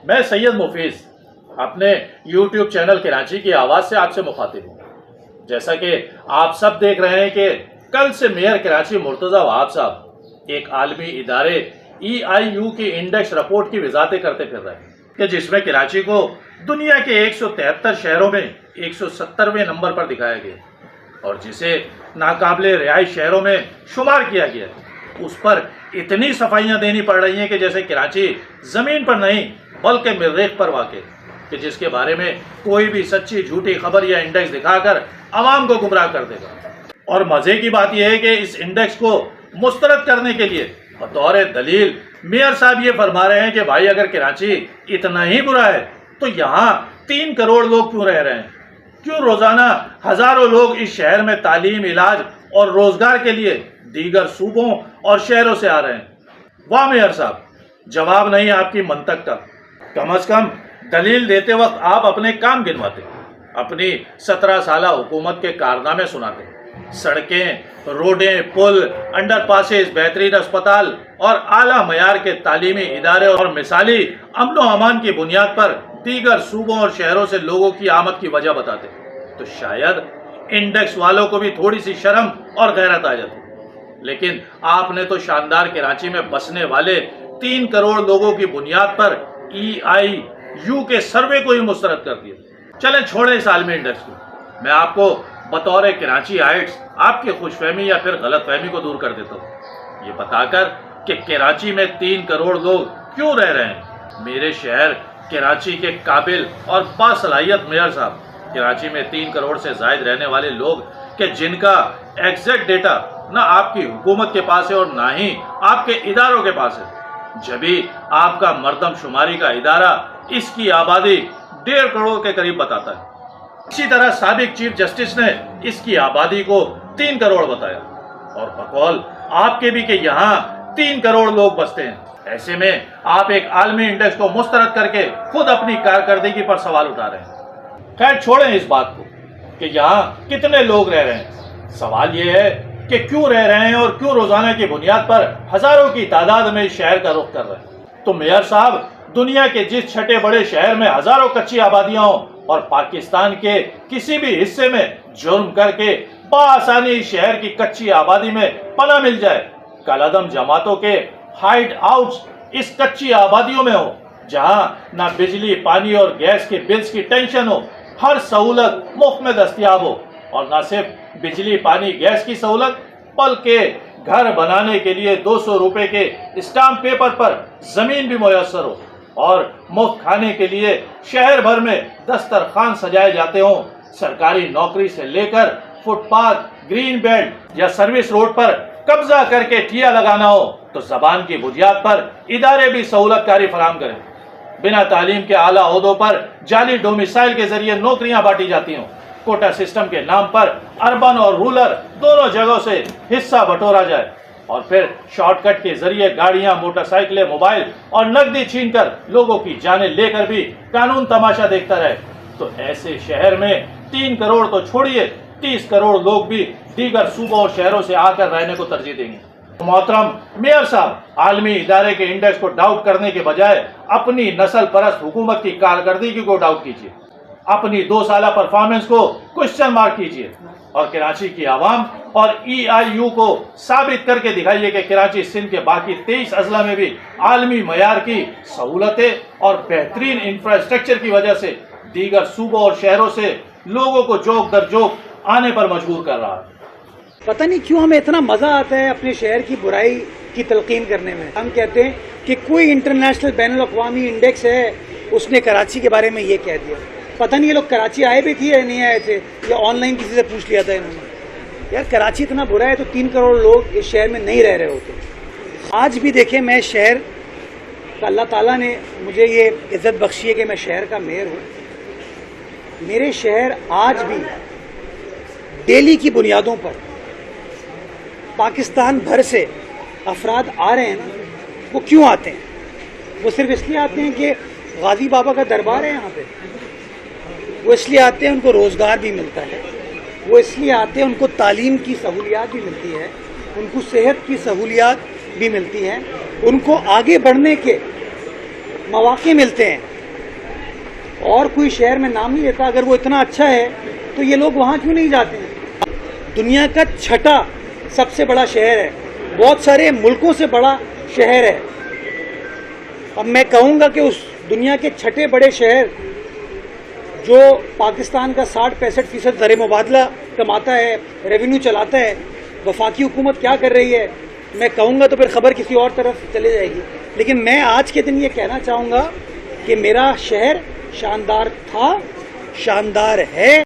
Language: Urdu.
میں سید مفیز اپنے یوٹیوب چینل کراچی کی آواز سے آپ سے مخاطب ہوں۔ جیسا کہ آپ سب دیکھ رہے ہیں کہ کل سے میئر کراچی مرتضی وہاب صاحب ایک عالمی ادارے EIU کی انڈیکس رپورٹ کی وضاحتیں کرتے پھر رہے ہیں کہ جس میں کراچی کو دنیا کے 173 شہروں میں 170ویں نمبر پر دکھایا گیا اور جسے ناقابل رہائش شہروں میں شمار کیا گیا اس پر اتنی صفائیاں دینی پڑ رہی ہیں کہ جیسے کراچی زمین پر نہیں بلکہ مریخ پر واقع کہ جس کے بارے میں کوئی بھی سچی جھوٹی خبر یا انڈیکس دکھا کر عوام کو گمراہ کر دے گا۔ اور مزے کی بات یہ ہے کہ اس انڈیکس کو مسترد کرنے کے لیے بطور دلیل میئر صاحب یہ فرما رہے ہیں کہ بھائی اگر کراچی اتنا ہی برا ہے تو یہاں 3 کروڑ لوگ کیوں رہ رہے ہیں؟ کیوں روزانہ ہزاروں لوگ اس شہر میں تعلیم، علاج اور روزگار کے لیے دیگر صوبوں اور شہروں سے آ رہے ہیں؟ واہ میئر صاحب، جواب نہیں آپ کی منطق کا۔ کم از کم دلیل دیتے وقت آپ اپنے کام گنواتے، اپنی 17 سالہ حکومت کے کارنامے سناتے، سڑکیں، روڈیں، پل، انڈر پاسز، بہترین اسپتال اور اعلیٰ معیار کے تعلیمی ادارے اور مثالی امن و امان کی بنیاد پر دیگر صوبوں اور شہروں سے لوگوں کی آمد کی وجہ بتاتے تو شاید انڈیکس والوں کو بھی تھوڑی سی شرم اور غیرت آ جاتی، لیکن آپ نے تو شاندار کراچی میں بسنے والے 3 کروڑ لوگوں کی بنیاد پر EIU کے سروے کو ہی مسترد کر دیا۔ چلیں چھوڑیں اس عالمی انڈیکس کو، میں آپ کو بطور کراچی آئٹس آپ کی خوش فہمی یا پھر غلط فہمی کو دور کر دیتا ہوں یہ بتا کر کہ کراچی میں 3 کروڑ لوگ کیوں رہ رہے ہیں۔ میرے شہر کراچی کے قابل اور باصلاحیت میئر صاحب، کراچی میں 3 کروڑ سے زائد رہنے والے لوگ کہ جن کا ایگزیکٹ ڈیٹا نہ آپ کی حکومت کے پاس ہے اور نہ ہی آپ کے اداروں کے پاس ہے، جبھی آپ کا مردم شماری کا ادارہ اس کی آبادی 1.5 کروڑ کے قریب بتاتا ہے۔ اسی طرح سابق چیف جسٹس نے اس کی آبادی کو 3 کروڑ بتایا اور بقول آپ کے بھی کہ یہاں 3 کروڑ لوگ بستے ہیں۔ ایسے میں آپ ایک عالمی انڈیکس کو مسترد کر کے خود اپنی کارکردگی پر سوال اٹھا رہے ہیں۔ خیر چھوڑیں اس بات کو کہ یہاں کتنے لوگ رہ رہے ہیں، سوال یہ ہے کہ کیوں رہ رہے ہیں اور کیوں روزانہ کی بنیاد پر ہزاروں کی تعداد میں اس شہر کا رخ کر رہے ہیں۔ تو میئر صاحب، دنیا کے جس چھٹے بڑے شہر میں ہزاروں کچی آبادیاں ہوں اور پاکستان کے کسی بھی حصے میں جرم کر کے بآسانی اس شہر کی کچی آبادی میں پناہ مل جائے، کالعدم جماعتوں کے ہائیڈ آؤٹس اس کچی آبادیوں میں ہو جہاں نہ بجلی، پانی اور گیس کے بلز کی ٹینشن ہو، ہر سہولت مفت میں دستیاب ہو، اور نہ صرف بجلی، پانی، گیس کی سہولت بلکہ گھر بنانے کے لیے 200 روپے کے اسٹامپ پیپر پر زمین بھی میسر ہو، اور مفت کھانے کے لیے شہر بھر میں دسترخوان سجائے جاتے ہوں، سرکاری نوکری سے لے کر فٹ پاتھ، گرین بیلٹ یا سروس روڈ پر قبضہ کر کے ٹھیا لگانا ہو تو زبان کی بنیاد پر ادارے بھی سہولت کاری فراہم کریں، بنا تعلیم کے اعلیٰ عہدوں پر جعلی ڈومیسائل کے ذریعے نوکریاں بانٹی جاتی ہوں، کوٹا سسٹم کے نام پر اربن اور رولر دونوں جگہوں سے حصہ بٹورا جائے، اور پھر شارٹ کٹ کے ذریعے گاڑیاں، موٹر سائیکلیں، موبائل اور نقدی چھین کر لوگوں کی جانیں لے کر بھی قانون تماشا دیکھتا رہے، تو ایسے شہر میں 3 کروڑ تو چھوڑیے 30 کروڑ لوگ بھی دیگر صوبوں اور شہروں سے آ کر رہنے کو ترجیح دیں گے۔ محترم میئر صاحب، عالمی ادارے کے انڈیکس کو ڈاؤٹ کرنے کے بجائے اپنی نسل پرست حکومت کی کارکردگی کو ڈاؤٹ کیجیے، اپنی 2 سالہ پرفارمنس کو کوشچن مارک کیجیے، اور کراچی کی عوام اور EIU کو ثابت کر کے دکھائیے کہ کراچی سندھ کے باقی 23 اضلاع میں بھی عالمی معیار کی سہولتیں اور بہترین انفراسٹرکچر کی وجہ سے دیگر صوبوں اور شہروں سے لوگوں کو جوک در جوک آنے پر مجبور کر رہا ہے۔ پتہ نہیں کیوں ہمیں اتنا مزہ آتا ہے اپنے شہر کی برائی کی تلقین کرنے میں۔ ہم کہتے ہیں کہ کوئی انٹرنیشنل بین الاقوامی انڈیکس ہے، اس نے کراچی کے بارے میں یہ کہہ دیا۔ پتہ نہیں یہ لوگ کراچی آئے بھی تھے یا نہیں آئے تھے، یا آن لائن کسی سے پوچھ لیا تھا انہوں نے۔ یار کراچی اتنا برا ہے تو 3 کروڑ لوگ اس شہر میں نہیں رہ رہے ہوتے۔ آج بھی دیکھیں، میں شہر کا اللہ تعالیٰ نے مجھے یہ عزت بخشی ہے کہ میں شہر کا میئر ہوں۔ میرے شہر آج بھی ڈیلی کی بنیادوں پر پاکستان بھر سے افراد آ رہے ہیں نا، وہ کیوں آتے ہیں؟ وہ صرف اس لیے آتے ہیں کہ غازی بابا کا دربار ہے یہاں پہ، وہ اس لیے آتے ہیں ان کو روزگار بھی ملتا ہے، وہ اس لیے آتے ہیں ان کو تعلیم کی سہولیات بھی ملتی ہے، ان کو صحت کی سہولیات بھی ملتی ہیں، ان کو آگے بڑھنے کے مواقع ملتے ہیں۔ اور کوئی شہر میں نام نہیں لیتا، اگر وہ اتنا اچھا ہے تو یہ لوگ وہاں کیوں نہیں جاتے ہیں؟ دنیا کا چھٹا سب سے بڑا شہر ہے، بہت سارے ملکوں سے بڑا شہر ہے. اب میں کہوں گا کہ اس دنیا کے چھٹے بڑے شہر جو پاکستان کا 60-65% زر مبادلہ کماتا ہے، ریونیو چلاتا ہے، وفاقی حکومت کیا کر رہی ہے، میں کہوں گا تو پھر خبر کسی اور طرف چلے جائے گی. لیکن میں آج کے دن یہ کہنا چاہوں گا کہ میرا شہر شاندار تھا، شاندار ہے.